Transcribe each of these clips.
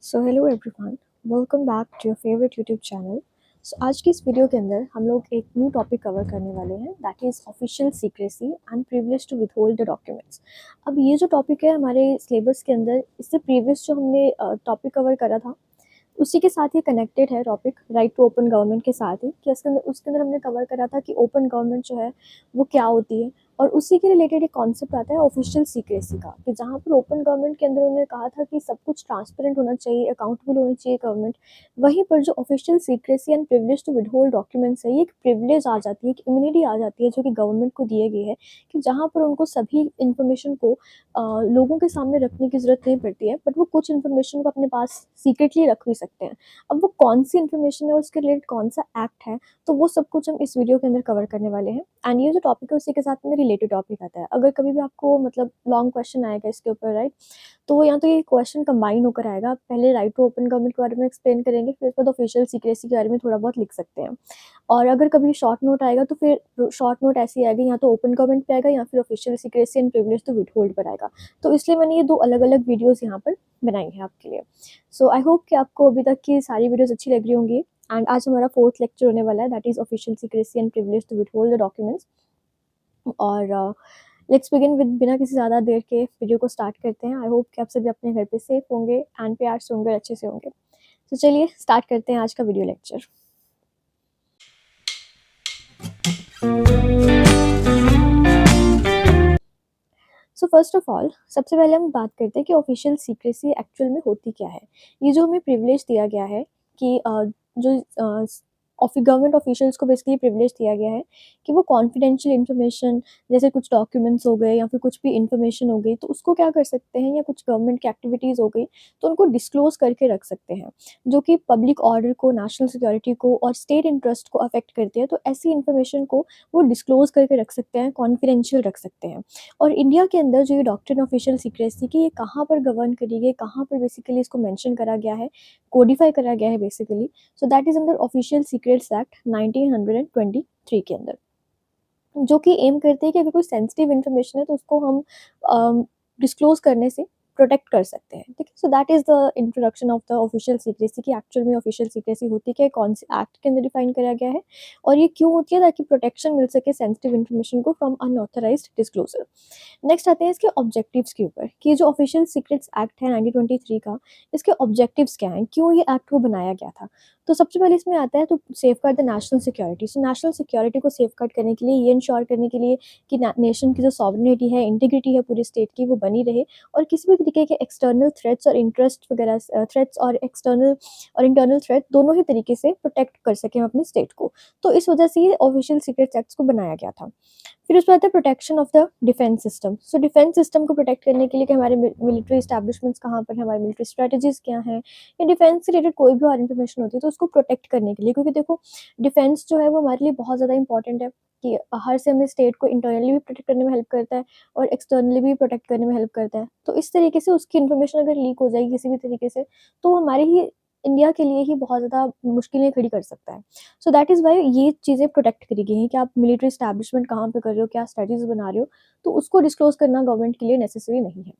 So hello everyone, welcome back to your favourite YouTube channel. So आज की इस video के अंदर हम लोग एक न्यू टॉपिक कवर करने वाले हैं, that is official secrecy and privilege to withhold the documents. अब ये जो टॉपिक है हमारे सिलेबस के अंदर, इससे प्रीवियस जो हमने टॉपिक कवर करा था उसी के साथ ही कनेक्टेड है topic, right to open government के साथ ही, कि उसके अंदर हमने कवर करा था कि ओपन गवर्नमेंट जो है वो क्या होती है। और उसी के रिलेटेड एक कॉन्सेप्ट आता है ऑफिशियल सीक्रेसी का, कि जहाँ पर ओपन गवर्नमेंट के अंदर उन्होंने कहा था कि सब कुछ ट्रांसपेरेंट होना चाहिए, अकाउंटेबल होनी चाहिए गवर्नमेंट। वहीं पर जो official secrecy and privilege to withhold documents है, ये एक प्रिविलेज आ जाती है, एक इम्यूनिटी आ जाती है जो कि गवर्नमेंट को दिए गई है, कि जहाँ पर उनको सभी इंफॉर्मेशन को लोगों के सामने रखने की ज़रूरत नहीं पड़ती है, बट वो कुछ इन्फॉर्मेशन को अपने पास सीक्रेटली रख भी सकते हैं। अब वो कौन सी इन्फॉर्मेशन है, उसके रिलेटेड कौन सा एक्ट है, तो वो सब कुछ हम इस वीडियो के अंदर कवर करने वाले हैं। एंड ये जो टॉपिक है उसी के साथ में रिलेटेड टॉपिक आता है। अगर कभी भी आपको मतलब लॉन्ग क्वेश्चन आएगा इसके ऊपर, राइट, तो या तो ये क्वेश्चन कंबाइन होकर आएगा। आप पहले राइट टू ओपन गवर्नमेंट के बारे में एक्सप्लेन करेंगे, फिर उसके बाद ऑफिशियल सीक्रेसी के बारे में थोड़ा बहुत लिख सकते हैं। और अगर कभी शॉर्ट नोट आएगा तो फिर शॉर्ट नोट ऐसी आएगी, या तो ओपन गवर्नमेंट पे आएगा या फिर official secrecy and privilege to withhold पर आएगा। तो इसलिए मैंने ये दो अलग अलग वीडियोज़ यहाँ पर बनाई हैं आपके लिए। सो आई होप कि आपको अभी तक की सारी वीडियोज़ अच्छी लग रही होंगी। एंड आज हमारा फोर्थ लेक्चर होने वाला है, that is official secrecy and privilege to withhold the documents. और लेट्स बिगिन विद, बिना किसी ज़्यादा देर के वीडियो को स्टार्ट करते हैं। आई होप कि आप सभी अपने घर पे सेफ होंगे एंड प्यार से होंगे, अच्छे से होंगे। तो चलिए स्टार्ट करते हैं आज का video lecture. So first of all, सबसे पहले हम बात करते हैं कि ऑफिशियल सीक्रेसी एक्चुअल में होती क्या है। ये जो हमें प्रिविलेज दिया गया है कि जो गवर्नमेंट ऑफिशियल्स को बेसिकली प्रिविलेज दिया गया है कि वो कॉन्फिडेंशियल इन्फॉर्मेशन, जैसे कुछ डॉक्यूमेंट्स हो गए या फिर कुछ भी इन्फॉर्मेशन हो गई, तो उसको क्या कर सकते हैं, या कुछ गवर्नमेंट की एक्टिविटीज़ हो गई तो उनको डिस्क्लोज करके रख सकते हैं, जो कि पब्लिक ऑर्डर को, नेशनल सिक्योरिटी को और स्टेट इंटरेस्ट को अफेक्ट करती है। तो ऐसी इन्फॉर्मेशन को वो डिस्क्लोज करके रख सकते हैं, कॉन्फिडेंशियल रख सकते हैं। और इंडिया के अंदर जो ये डॉक्ट्रिन ऑफिशियल सीक्रेसी की, ये कहाँ पर गवर्न करी गई, कहाँ पर बेसिकली इसको मेंशन करा गया है, कोडिफाई करा गया है basically. So that is under official secrets act 1923 के अंदर, जो कि एम करते हैं कि अगर कोई सेंसिटिव इन्फॉर्मेशन है तो उसको हम डिस्क्लोज करने से प्रोटेक्ट कर सकते हैं। ठीक है, so that is the introduction of the official secrecy, कि एक्चुअल में ऑफिशियल सीक्रेसी होती है, कौन से एक्ट के अंदर डिफाइन करा गया है और ये क्यों होती है, ताकि प्रोटेक्शन मिल सके सेंसिटिव इन्फॉर्मेशन को फ्रॉम अनऑथराइज्ड डिस्क्लोजर। नेक्स्ट आते हैं इसके ऑब्जेक्टिव्स के ऊपर, कि जो ऑफिशियल सीक्रेट्स एक्ट है 1923 का, इसके ऑब्जेक्टिव्स क्या हैं, क्यों ये एक्ट को बनाया गया था। तो सबसे पहले इसमें आता है तो safeguard the national security. So national security को सेफगार्ड करने के लिए, ये इंश्योर करने के लिए कि नेशन की जो सॉवरेनिटी है, इंटीग्रिटी है पूरी स्टेट की, वो बनी रहे और किसी भी तरीके के एक्सटर्नल थ्रेट्स और इंटरेस्ट वगैरह, थ्रेट्स और एक्सटर्नल और इंटरनल थ्रेट दोनों ही तरीके से प्रोटेक्ट कर सकें अपनी स्टेट को। तो इस वजह से ये ऑफिशियल सीक्रेट्स एक्ट्स को बनाया गया था। फिर उसमें आता है protection of the defence system. So defence system को प्रोटेक्ट करने के लिए कि हमारे मिलिट्री एस्टैब्लिशमेंट्स कहाँ पर हैं, हमारी मिलिट्री स्ट्रेटजीज क्या हैं, या डिफेंस से रिलेटेड कोई भी और इन्फॉर्मेशन होती है तो उसको प्रोटेक्ट करने के लिए, क्योंकि देखो डिफेंस जो है वो हमारे लिए बहुत ज़्यादा इंपॉर्टेंट है, कि हर से हमें स्टेट को इंटरनली भी प्रोटेक्ट करने में हेल्प करता है और एक्सटर्नली भी प्रोटेक्ट करने में हेल्प करता है। तो इस तरीके से उसकी इन्फॉर्मेशन अगर लीक हो जाएगी किसी भी तरीके से, तो वो हमारे ही इंडिया के लिए ही बहुत ज़्यादा मुश्किलें खड़ी कर सकता है। सो दैट इज़ वाई ये चीज़ें प्रोटेक्ट करी गई हैं, कि आप मिलिट्री एस्टैब्लिशमेंट कहाँ पे कर रहे हो, क्या स्ट्रेटजीज बना रहे हो, तो उसको डिस्क्लोज करना गवर्नमेंट के लिए नेसेसरी नहीं है।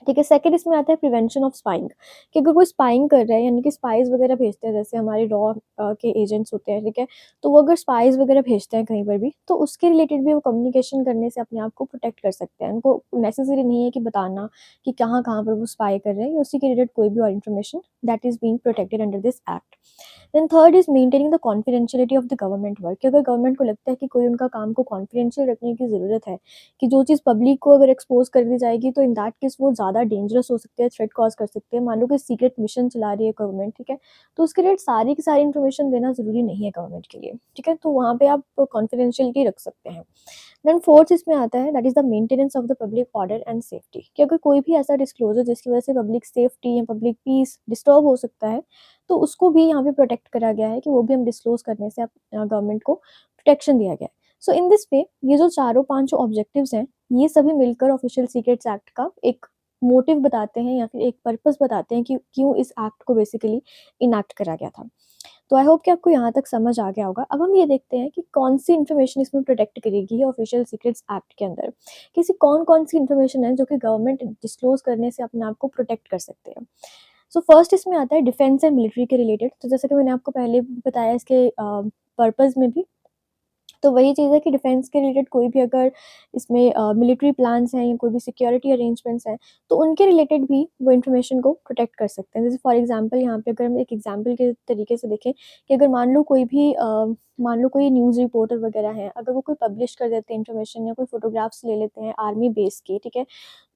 ठीक है, सेकंड इसमें आता है प्रिवेंशन ऑफ स्पाइंग, कि अगर कोई स्पाइंग कर रहा है, यानी कि स्पाइस वगैरह भेजते हैं, जैसे हमारे रॉ के एजेंट्स होते हैं, ठीक है, तो वो अगर स्पाइस वगैरह भेजते हैं कहीं पर भी, तो उसके रिलेटेड भी वो कम्युनिकेशन करने से अपने आप को प्रोटेक्ट कर सकते हैं। उनको नेसेसरी नहीं है कि बताना कि कहाँ कहाँ पर वो स्पाई कर रहे हैं, या उसी के रिलेटेड कोई भी और information, that is being protected under this act. Then third is maintaining the confidentiality of the government work, कि अगर गवर्नमेंट को लगता है कि कोई उनका काम को कॉन्फिडेंशियल रखने की ज़रूरत है, कि जो चीज़ पब्लिक को अगर एक्सपोज कर दी जाएगी तो इन दैट केस वो ज़्यादा डेंजरस हो सकते हैं, थ्रेट कॉज कर सकते हैं। मान लो कि सीक्रेट मिशन चला रही है गवर्नमेंट, ठीक है, तो उसके लिए सारी की सारी इन्फॉर्मेशन देना ज़रूरी नहीं है गवर्नमेंट के लिए, ठीक है, तो वहाँ पे आप कॉन्फिडेंशियलिटी रख सकते हैं। देन फोर्थ इसमें आता है, that is the maintenance of the public order and safety, कि अगर कोई भी ऐसा डिस्क्लोजर जिसकी वजह से पब्लिक सेफ्टी या पब्लिक पीस डिस्टर्ब हो सकता है, तो उसको भी यहाँ पे प्रोटेक्ट करा गया है, कि वो भी हम डिस्क्लोज करने से गवर्नमेंट को प्रोटेक्शन दिया गया है। सो इन दिस वे ये जो चारों पांच ऑब्जेक्टिव्स हैं, ये सभी मिलकर ऑफिशियल सीक्रेट्स एक्ट का एक मोटिव बताते हैं, या फिर एक पर्पस बताते हैं कि क्यों इस एक्ट को बेसिकली इनैक्ट करा गया था। तो आई होप कि आपको यहाँ तक समझ आ गया होगा। अब हम ये देखते हैं कि कौन सी इन्फॉर्मेशन इसमें प्रोटेक्ट करेगी ऑफिशियल सीक्रेट्स एक्ट के अंदर, किसी कौन कौन सी इन्फॉर्मेशन है जो कि गवर्नमेंट डिस्क्लोज करने से अपने आप को प्रोटेक्ट कर सकते हैं। सो फर्स्ट इसमें आता है डिफेंस एंड मिलिट्री के रिलेटेड। तो जैसे कि मैंने आपको पहले भी बताया इसके पर्पज़ में भी, तो वही चीज़ है कि डिफेंस के रिलेटेड कोई भी अगर इसमें मिलिट्री प्लान्स हैं या कोई भी सिक्योरिटी अरेंजमेंट्स हैं, तो उनके रिलेटेड भी वो इन्फॉर्मेशन को प्रोटेक्ट कर सकते हैं। जैसे फॉर एग्जांपल यहाँ पे अगर हम एक एग्जांपल के तरीके से देखें कि अगर मान लो कोई न्यूज़ रिपोर्टर वगैरह हैं, अगर वो कोई पब्लिश कर देते हैं इन्फॉर्मेशन या कोई फ़ोटोग्राफ्स ले लेते हैं आर्मी बेस की, ठीक है?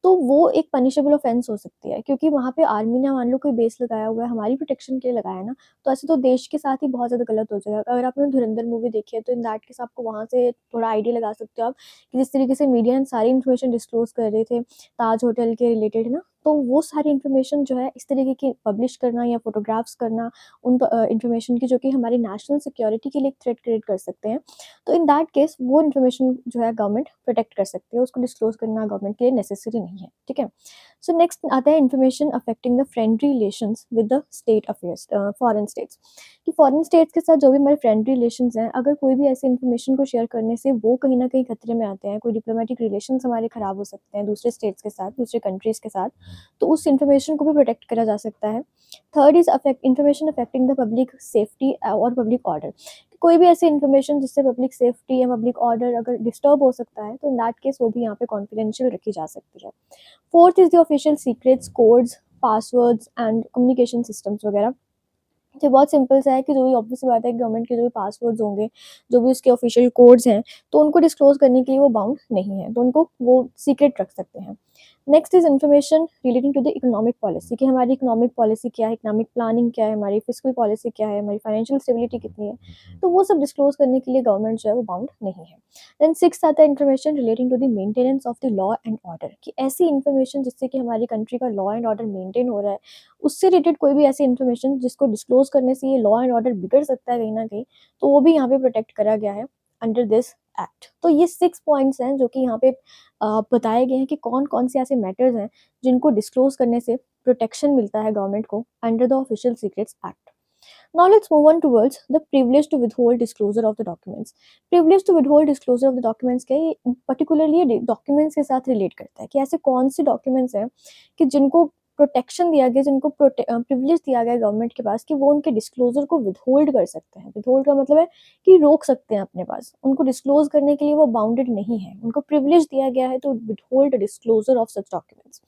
तो वो एक पनिशेबल ऑफेंस हो सकती है, क्योंकि वहाँ पे आर्मी ने मान लो कोई बेस लगाया हुआ है, हमारी प्रोटेक्शन के लिए लगाया है ना, तो ऐसे तो देश के साथ ही बहुत ज़्यादा गलत हो जाएगा। अगर आपने धुरंधर मूवी देखी है, तो इन दैट केस आपको वहाँ से थोड़ा आइडिया लगा सकते हो आप कि जिस तरीके से मीडिया ने सारी इन्फॉर्मेशन डिस्क्लोज़ कर रहे थे ताज होटल के रिलेटेड ना, तो वो सारी इन्फॉर्मेशन जो है इस तरीके की पब्लिश करना या फ़ोटोग्राफ्स करना उन इन्फॉर्मेशन की, जो कि हमारी नेशनल सिक्योरिटी के लिए एक थ्रेट क्रिएट कर सकते हैं। तो इन दैट केस वो इन्फॉर्मेशन जो है गवर्नमेंट प्रोटेक्ट कर सकती है, उसको डिस्क्लोज़ करना गवर्नमेंट के लिए नेसेसरी नहीं है, ठीक है? सो नेक्स्ट आता है information affecting the friendly relations with the state affairs, foreign states, कि फॉरेन स्टेट्स के साथ जो भी हमारे फ्रेंडली रिलेशंस हैं, अगर कोई भी ऐसी इन्फॉर्मेशन को शेयर करने से वो कहीं न कहीं खतरे में आते हैं, कोई डिप्लोमेटिक रिलेशंस हमारे खराब हो सकते हैं दूसरे स्टेट्स के साथ, दूसरे कंट्रीज़ के साथ, तो उस इन्फॉर्मेशन को भी प्रोटेक्ट करा जा सकता है। Third is affect information affecting the public safety और पब्लिक ऑर्डर, कोई भी ऐसी इन्फॉर्मेशन जिससे पब्लिक सेफ्टी या पब्लिक ऑर्डर अगर डिस्टर्ब हो सकता है, तो इन दैट केस वो भी यहाँ पे कॉन्फिडेंशियल रखी जा सकती है। Fourth is the official secrets, codes, passwords and communication systems वगैरह। ये बहुत सिंपल सा है कि जो भी ऑब्वियस सी बात है, गवर्नमेंट के जो भी पासवर्ड्स होंगे, जो भी उसके ऑफिशियल कोड्स हैं, तो उनको डिस्क्लोज़ करने के लिए वो बाउंड नहीं है, तो उनको वो सीक्रेट रख सकते हैं। Next is information relating to the economic policy, कि हमारी इकोनॉमिक पॉलिसी क्या है, इकोनॉमिक प्लानिंग क्या है, हमारी फिस्कल पॉलिसी क्या है, हमारी फाइनेंशियल स्टेबिलिटी कितनी है, तो वो सब डिस्क्लोज़ करने के लिए गवर्नमेंट जो है वो बाउंड नहीं है। देन सिक्स्थ आता है information relating to the maintenance of the law and order, कि ऐसी इन्फॉर्मेशन जिससे कि हमारी कंट्री का लॉ एंड ऑर्डर मेंटेन हो रहा है, उससे रिलेटेड कोई भी ऐसी इन्फॉर्मेशन जिसको डिस्क्लोज़ करने से ये लॉ एंड ऑर्डर बिगड़ सकता है कहीं न कहीं, तो वो भी यहाँ पे प्रोटेक्ट करा गया है अंडर दिस एक्ट। तो ये 6 पॉइंट्स हैं जो कि यहाँ पे बताए गए हैं कि कौन-कौन से ऐसे मैटर्स हैं जिनको डिस्क्लोज़ करने से प्रोटेक्शन मिलता है गवर्नमेंट को under the official secrets act. Now let's move on towards the privilege to withhold disclosure of the documents. Privilege to withhold disclosure of the documents क्या है, particularly ये डॉक्यूमेंट्स के साथ रिलेट करता है कि ऐसे कौन से डॉक्यूमेंट्स हैं कि जिनको प्रोटेक्शन दिया गया, जिनको प्रिविलेज दिया गया गवर्नमेंट के पास कि वो उनके डिस्क्लोजर को विथहोल्ड कर सकते हैं। विथहोल्ड का मतलब है कि रोक सकते हैं अपने पास, उनको डिस्क्लोज करने के लिए वो बाउंडेड नहीं है, उनको प्रिविलेज दिया गया है to withhold disclosure of such documents.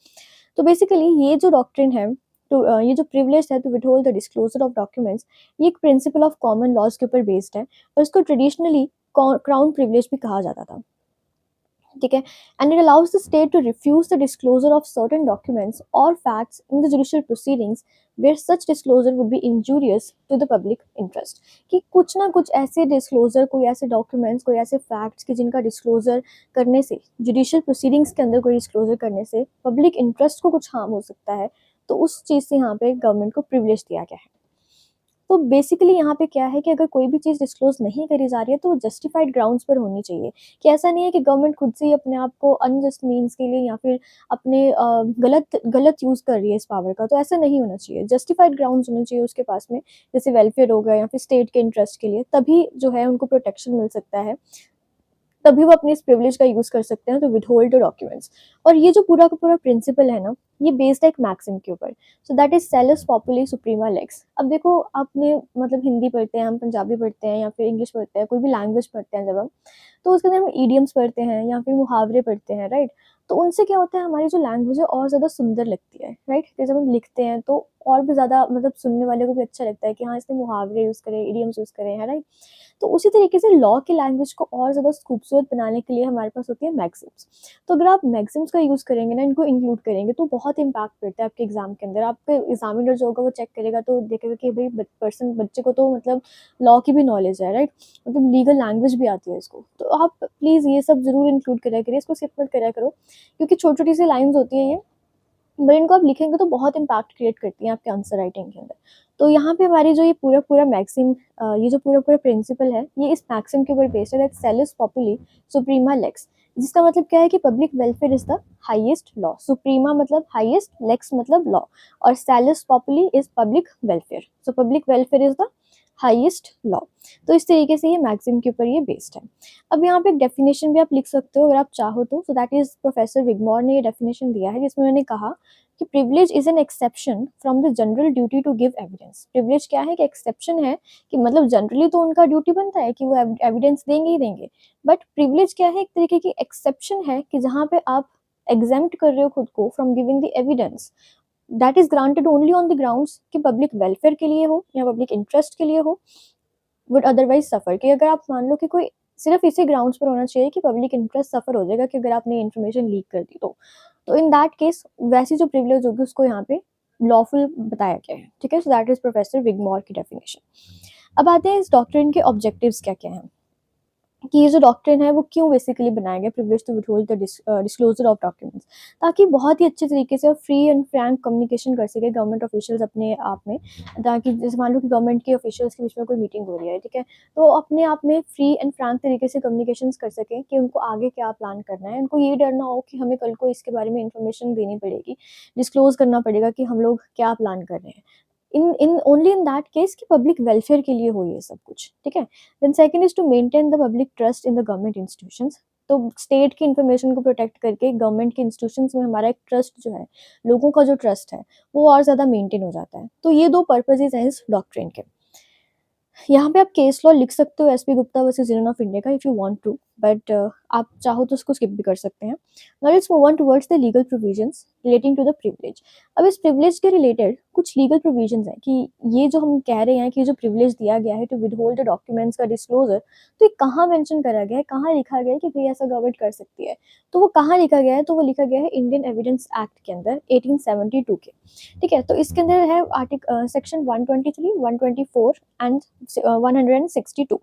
तो बेसिकली ये जो डॉक्ट्रिन है, तो ये जो प्रिविलेज है to withhold the disclosure of documents, ये एक प्रिंसिपल ऑफ कॉमन लॉज के ऊपर बेस्ड है और इसको ट्रेडिशनली क्राउन प्रिविलेज भी कहा जाता था, ठीक है? And it allows the state to refuse the disclosure of certain documents और facts in the judicial proceedings where such disclosure would be injurious to the public interest, कि कुछ ना कुछ ऐसे डिस्क्लोजर, कोई ऐसे डॉक्यूमेंट्स, कोई ऐसे फैक्ट्स कि जिनका डिस्क्लोजर करने से, जुडिशियल प्रोसीडिंग्स के अंदर कोई डिस्क्लोजर करने से पब्लिक इंटरेस्ट को कुछ हार्म हो सकता है, तो उस चीज़ से यहाँ पे गवर्नमेंट को प्रिविलेज दिया गया है। तो बेसिकली यहाँ पे क्या है कि अगर कोई भी चीज़ डिस्क्लोज़ नहीं करी जा रही है, तो वो जस्टिफाइड ग्राउंड्स पर होनी चाहिए, कि ऐसा नहीं है कि गवर्नमेंट खुद से ही अपने आप को अनजस्ट मीन्स के लिए या फिर अपने गलत गलत यूज़ कर रही है इस पावर का, तो ऐसा नहीं होना चाहिए। जस्टिफाइड ग्राउंड्स होने चाहिए उसके पास में, जैसे वेलफेयर हो गया या फिर स्टेट के इंटरेस्ट के लिए, तभी जो है उनको प्रोटेक्शन मिल सकता है, तभी वो अपने इस प्रिविलेज का यूज़ कर सकते हैं टू विथहोल्ड द डॉक्यूमेंट्स। और ये जो पूरा का पूरा प्रिंसिपल है ना, ये बेस्ड है एक मैक्सिम के ऊपर, so that is salus populi suprema lex. अब देखो, आपने मतलब हिंदी पढ़ते हैं, हम पंजाबी पढ़ते हैं या फिर इंग्लिश पढ़ते हैं, कोई भी लैंग्वेज पढ़ते हैं जब हम, तो उसके अंदर हम ईडियम्स पढ़ते हैं या फिर मुहावरे पढ़ते हैं, राइट? तो उनसे क्या होता है, हमारी जो लैंग्वेज है और ज़्यादा सुंदर लगती है, राइट? जैसे हम लिखते हैं तो और भी ज़्यादा मतलब सुनने वाले को भी अच्छा लगता है कि हाँ, इसने मुहावरे यूज़ करे, ईडियम्स यूज़ करे हैं, राइट? तो उसी तरीके से लॉ की लैंग्वेज को और ज़्यादा खूबसूरत बनाने के लिए हमारे पास होती है मैक्सिम्स। तो अगर आप मैक्सिम्स का यूज़ करेंगे ना, इनको इंक्लूड करेंगे, तो बहुत इम्पैक्ट पड़ता है आपके एग्जाम के अंदर। आपका एग्जामिनर जो होगा वो चेक करेगा तो देखेगा कि भाई बच्चे को तो मतलब लॉ की भी नॉलेज है, राइट? मतलब लीगल लैंग्वेज भी आती है इसको। तो आप प्लीज़ ये सब ज़रूर इंक्लूड करा करिए, इसको स्किप मत करा करो, क्योंकि छोटी छोटी सी लाइन्स होती हैं ये, बट इनको आप लिखेंगे तो बहुत इम्पैक्ट क्रिएट करती हैं आपके आंसर राइटिंग के अंदर। तो यहाँ पे हमारी जो ये पूरा पूरा मैक्सिम, ये जो पूरा पूरा प्रिंसिपल है, ये इस मैक्सिम के ऊपर बेस्ड है, दैट सेलिस पॉपुली सुप्रीमा लेक्स, जिसका मतलब क्या है कि public welfare is the highest law. Suprema मतलब हाईएस्ट, लेक्स मतलब लॉ, और salus populi is public welfare, so public welfare is the highest law. तो इस तरीके से ये मैक्सिम के ऊपर ये बेस्ड है। अब यहाँ पे एक डेफिनेशन भी आप लिख सकते हो अगर आप चाहो तो। So that is professor Wigmore ने ये डेफिनेशन दिया है जिसमें उन्होंने कहा कि privilege is an exception from the general duty to give evidence. Privilege क्या है कि एक्सेप्शन है कि मतलब जनरली तो उनका ड्यूटी बनता है कि वो एविडेंस देंगे ही देंगे, बट प्रिविलेज क्या है, एक तरीके की एक्सेप्शन है कि जहाँ पे आप एग्जेम्प्ट कर रहे हो खुद को from giving the evidence that is granted only on the grounds कि पब्लिक वेलफेयर के लिए हो या पब्लिक इंटरेस्ट के लिए हो, वुड अदरवाइज सफर। कि अगर आप मान लो कि कोई सिर्फ इसी ग्राउंड्स पर होना चाहिए कि पब्लिक इंटरेस्ट सफर हो जाएगा कि अगर आपने इन्फॉर्मेशन लीक कर दी तो इन दैट केस वैसी जो प्रिविलेज होगी उसको यहाँ पे लॉफुल बताया गया है। ठीक है, सो दैट इज प्रोफेसर विगमोर की डेफिनेशन। अब आते हैं इस डॉक्ट्रिन के ऑब्जेक्टिव्स क्या क्या हैं, कि ये जो डॉक्ट्रिन है वो क्यों बेसिकली बनाया गया, privilege to withhold the disclosure of documents, ताकि बहुत ही अच्छे तरीके से और फ्री एंड फ्रैंक कम्युनिकेशन कर सके गवर्नमेंट ऑफिशियल्स अपने आप में। ताकि जैसे मान लो कि गवर्नमेंट के ऑफिशियल्स के बीच में कोई मीटिंग हो रही है, ठीक है, तो अपने आप में फ्री एंड फ्रैंक तरीके से कम्युनिकेशन कर सकें कि उनको आगे क्या प्लान करना है। उनको ये डर ना हो कि हमें कल को इसके बारे में इंफॉर्मेशन देनी पड़ेगी, डिस्क्लोज करना पड़ेगा कि हम लोग क्या प्लान कर रहे हैं। In only in that case कि पब्लिक वेलफेयर के लिए हो ये सब कुछ। ठीक है, then second is to maintain the public trust in the government institutions. तो स्टेट की इन्फॉर्मेशन को प्रोटेक्ट करके गवर्नमेंट के इंस्टीट्यूशंस में हमारा एक ट्रस्ट जो है, लोगों का जो ट्रस्ट है वो और ज़्यादा मेंटेन हो जाता है। तो ये दो पर्पजेज हैं इस डॉक्ट्रिन के। यहाँ पे आप केस लॉ लिख सकते हो SP Gupta versus Union of India का if you want to, but आप चाहो तो उसको स्किप भी कर सकते हैं। Now let's move on towards the legal provisions relating to the privilege. अब इस प्रिविलेज के रिलेटेड कुछ लीगल प्रोविजंस हैं कि ये जो हम कह रहे हैं कि जो प्रिविलेज दिया गया है टू विदहोल्ड द डॉक्यूमेंट्स का डिस्क्लोजर, तो ये कहाँ मेंशन करा गया है, कहाँ लिखा गया है कि भाई ऐसा गवर्नमेंट कर सकती है। तो वो कहाँ लिखा गया है, तो वो लिखा गया है इंडियन एविडेंस एक्ट के अंदर 1872 के। ठीक है, तो इसके अंदर है सेक्शन 123, 124 एंड 162।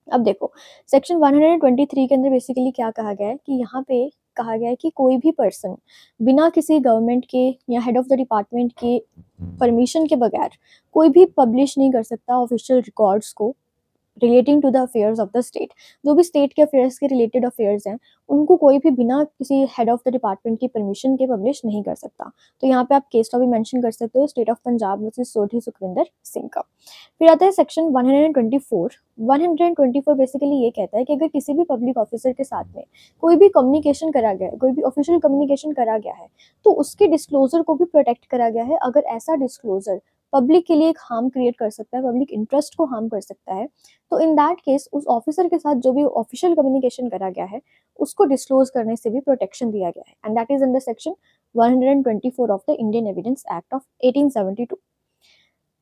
अब देखो सेक्शन 123 के अंदर बेसिकली क्या कहा गया है कि यहाँ पे कहा गया है कि कोई भी पर्सन बिना किसी गवर्नमेंट के या हेड ऑफ द डिपार्टमेंट के परमिशन के बगैर कोई भी पब्लिश नहीं कर सकता ऑफिशियल रिकॉर्ड्स को relating to the affairs of the state. जो भी स्टेट के अफेयर्स के रिलेटेड अफेयर्स हैं उनको कोई भी बिना किसी हेड ऑफ द डिपार्टमेंट की परमिशन के पब्लिश नहीं कर सकता। तो यहाँ पे आप केस लॉ भी मेंशन कर सकते हो state of Punjab versus Sodhi Sukhwinder Singh का। फिर आता है सेक्शन 124। 124 बेसिकली ये कहता है कि अगर किसी भी पब्लिक ऑफिसर के साथ में कोई भी कम्युनिकेशन करा गया है, कोई भी ऑफिशियल कम्युनिकेशन करा गया है, तो उसके डिस्क्लोजर को भी प्रोटेक्ट करा गया है। अगर ऐसा डिस्क्लोजर पब्लिक के लिए एक हार्म क्रिएट कर सकता है, पब्लिक इंटरेस्ट को हार्म कर सकता है, तो इन दैट केस उस ऑफिसर के साथ जो भी ऑफिशियल कम्युनिकेशन करा गया है उसको डिस्क्लोज करने से भी प्रोटेक्शन दिया गया है, and that is under section 124 of the Indian evidence act of 1872।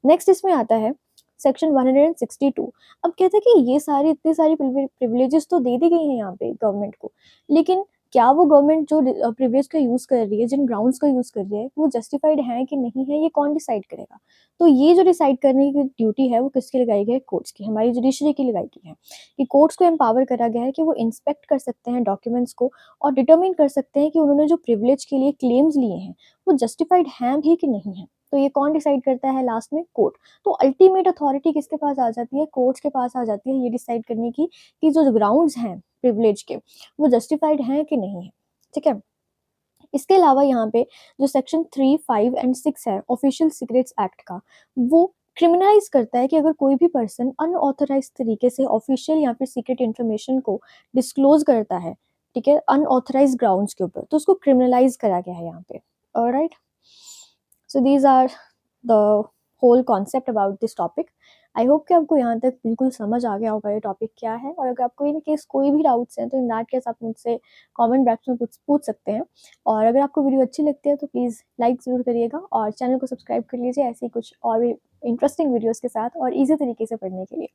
Next इसमें आता है सेक्शन 162। अब कहता है कि ये सारी इतनी सारी प्रिविलेजेस तो दे दी गई हैं यहाँ पे गवर्नमेंट को, लेकिन क्या वो गवर्नमेंट जो प्रिविलेज का यूज़ कर रही है, जिन ग्राउंड्स का यूज़ कर रही है, वो जस्टिफाइड है कि नहीं है, ये कौन डिसाइड करेगा। तो ये जो डिसाइड करने की ड्यूटी है वो किसकी लगाई गई है, कोर्ट्स की, हमारी जुडिशरी की लगाई गई है। कि कोर्ट्स को एम्पावर करा गया है कि वो इंस्पेक्ट कर सकते हैं डॉक्यूमेंट्स को और डिटरमिन कर सकते हैं कि उन्होंने जो प्रिविलेज के लिए क्लेम्स लिए हैं वो जस्टिफाइड हैं भी कि नहीं है। तो ये कौन डिसाइड करता है लास्ट में, कोर्ट। तो अल्टीमेट अथॉरिटी किसके पास आ जाती है, कोर्ट्स के पास आ जाती है ये डिसाइड करने की कि जो ग्राउंड्स हैं प्रिविलेज के वो जस्टिफाइड हैं कि नहीं है। ठीक है, इसके अलावा यहाँ पे जो सेक्शन 3, 5 एंड 6 है ऑफिशियल सीक्रेट्स एक्ट का, वो क्रिमिनलाइज करता है कि अगर कोई भी पर्सन अनऑथराइज तरीके से ऑफिशियल या फिर सीक्रेट इन्फॉर्मेशन को डिस्क्लोज करता है, ठीक है, अनऑथराइज ग्राउंड्स के ऊपर, तो उसको क्रिमिनलाइज करा गया है यहाँ पे। Alright, so these are the whole concept about this topic. I hope कि आपको यहाँ तक बिल्कुल समझ आ गया होगा ये टॉपिक क्या है, और अगर आपको इन केस कोई भी डाउट्स हैं तो इन दैट केस आप मुझसे कमेंट बॉक्स में पूछ सकते हैं। और अगर आपको वीडियो अच्छी लगती है तो प्लीज़ लाइक ज़रूर करिएगा और चैनल को सब्सक्राइब कर लीजिए ऐसे ही कुछ और भी इंटरेस्टिंग वीडियोस के साथ और ईजी तरीके से पढ़ने के लिए।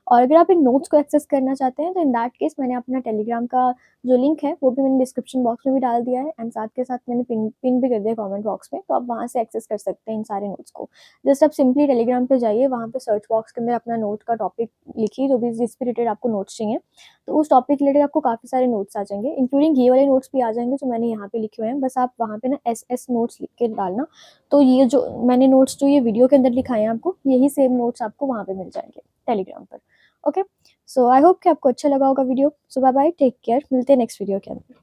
और अगर आप इन नोट्स को एक्सेस करना चाहते हैं तो इन दैट केस मैंने अपना टेलीग्राम का जो लिंक है वो भी मैंने डिस्क्रिप्शन बॉक्स में भी डाल दिया है, एंड साथ के साथ मैंने पिन भी कर दिया कमेंट बॉक्स में, तो आप वहाँ से एक्सेस कर सकते हैं इन सारे नोट्स को। जस्ट आप सिंपली टेलीग्राम पे जाइए, वहाँ पे सर्च बॉक्स के अंदर अपना नोट का टॉपिक लिखिए जो भी जिस भी रिलेटेड आपको नोट्स चाहिए, तो उस टॉपिक रिलेटेड आपको काफ़ी सारे नोट्स आ जाएंगे, इंक्लूडिंग ये वाले नोट्स भी आ जाएंगे जो मैंने यहाँ पे लिखे हुए हैं। बस आप वहाँ पे ना SS नोट्स लिख के डालना, तो ये जो मैंने नोट्स जो ये वीडियो के अंदर लिखाए हैं आपको, यही सेम नोट्स आपको वहाँ पे मिल जाएंगे टेलीग्राम पर। ओके, सो आई होप कि आपको अच्छा लगा होगा वीडियो। सो बाय बाय, टेक केयर, मिलते हैं नेक्स्ट वीडियो के अंदर।